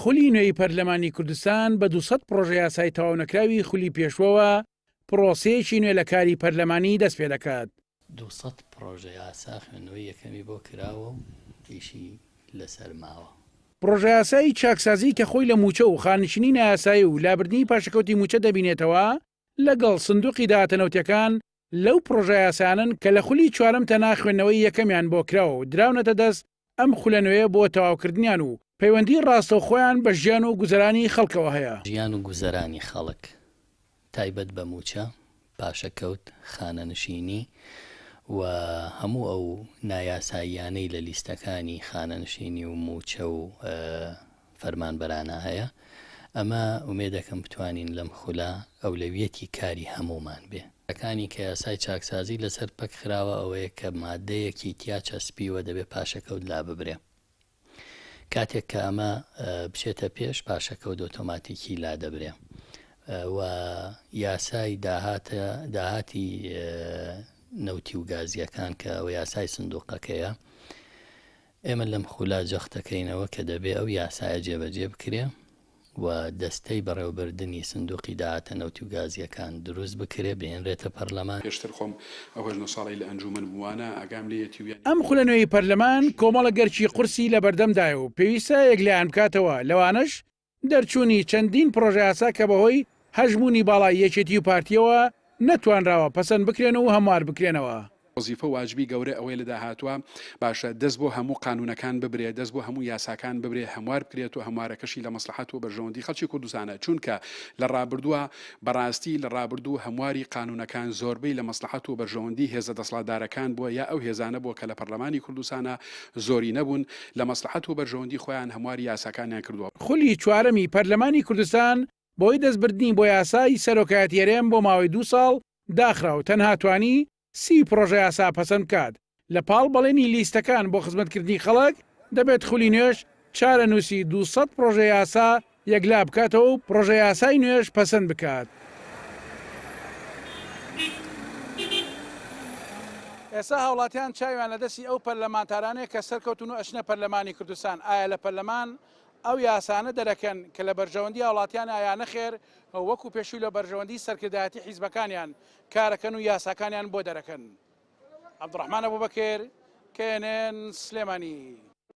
خولی نوێی پەرلەمانی کوردستان بە 200 پرۆژە یاسای تەواو نەکراوی خولی پێشوەوە پرۆسەیەکی نوێ لە کاری پەرلەمانی دەست پێ دەکات. 200 پرۆژە یاسا خوێندنەوەی یەکەمی بۆ کراوە و ئیشی لەسەر ماوە. پرۆژە یاسایی چاکسازی کە خۆی لە موچە و خانشینی نایاسایی و لابردنی پاشەکەوتی موچە دەبینێتەوە لەگەڵ سندوقی داهاتەنەوتەکان لەو پرۆژە یاسانن کە لە خولی چوارەم تەنها خوێندنەوەی یەکەمیان بۆ کراوە و دراونەتە دەست ئەم خولەنوێ بۆ تەواوکردنیان و پەیوەندی ڕاستەوخۆیان بە ژیان و گوزەرانی خەڵکەوە هەیە. ژیان و گوزەرانی خەڵک تایبەت بە موچە، پاشەکەوت، خانەنشینی و هەموو ئەو نایاساییانەی لە لیستەکانی خانەنشینی و موچە و فەرمانبەرانە هەیە. ئەمە ئومێدەکەم بتوانین لەم خولە ئەولەویەتی کاری هەمومان بێ. ەکانی کە یاسای چاکسازی لەسەر پەک خراوە ئەوەیە کە مادەیەکی تیا چەسپیوە دەبێت پاشەکەوت لا ببرێ. کاتێک کە ئەمە بچێتە پێش پاشەکەوت ئۆتۆماتیکی لا دەبرێ و یاسای داهاتی نەوتی و گازیەکان کە ئەو یاسای سندوقەکەیە ئێمە لەم خولا جەختەکەینەوە کە دەبێت ئەو یاسایە جێبەجێ بکرێ و دەستەی بەڕێوەبردننی سندوقی داهاتە نەوتی و گازیەکان دروست بکرێ بێنرێتە پەرلەمان. پێشتر خۆم ئەوەش 9 ساڵی لە ئەنجومەن بووانە ئەگام لێ یەتیویان. ئەم خولەنوێی پەرلەمان کۆمەڵە گەرچی قورسی لە بەردەمدایە و پێویستە یەکلایەن بکاتەوە لەوانش دەرچوونی چەندین پرۆژە یاسا کە بەهۆی هەژمونی باڵای یەکێتی و پارتیەوە نەتوانراوە پەسەند بکرێن و هەموار بکرێنەوە. وەزیفە واجبی گەورە ئەوەی لە داهاتوە باشە دەست بۆ هەموو قانونەکان ببرێ، دەست بۆ هەموو یاساکان ببرێ، هەموار بکرێت و هەموارەکەشی لە مەسلحەت و بەرژەوەندی خەڵکی کوردستانە، چونکە لە ڕابردووە بەڕاستی لە ڕابردوو هەمواری قانونەکان زۆربەی لە مەسلحەت و بەرژەوەندی هێزە دەسەڵاتدارەکان بووە یا ئەو هێزانە بووە کە لە پەرلەمانی کوردستانە زۆری نەبوون لە مەسلحەت و بەرژەوەندی خۆیان هەمواری یاساکانیان کردووە. خولی چوارەمی پەرلەمانی کوردستان بۆی دەستبردنی بۆ یاسای سەرۆکایەتی هەرێم بۆ ماوەی 2 ساڵ داخرا و تەنها توانی 30 پرۆژە یاسا پەسەند بکات. لە پاڵ بەڵێنی لیستەکان بۆ خزمەتکردنی خەڵک دەبێت خولی نوێش چارە نووسی 200 پرۆژە یاسا یەکلا بکاتەوە و پرۆژە یاسای نوێش پەسەند بکات. ئێستا هاوڵاتیان چاویان لە دەستی ئەو پەرلەمانتارانەیە کە سەرکەوتون و ئەچنە پەرلەمانی کوردستان. ئایا لە پەرلەمان ئەو یاسانە دەرەکەن کە لە بەرژەوەندی هاوڵاتیان ئایا نەخێر وەکو پێشووی لە بەرژەوەندی سەرکردایەتی حیزبەکانیان کارەکەن و یاساکانیان بۆ دەرەکەن. عەبدوڕەحمان ئەبوبەکر، KNN سلێمانی.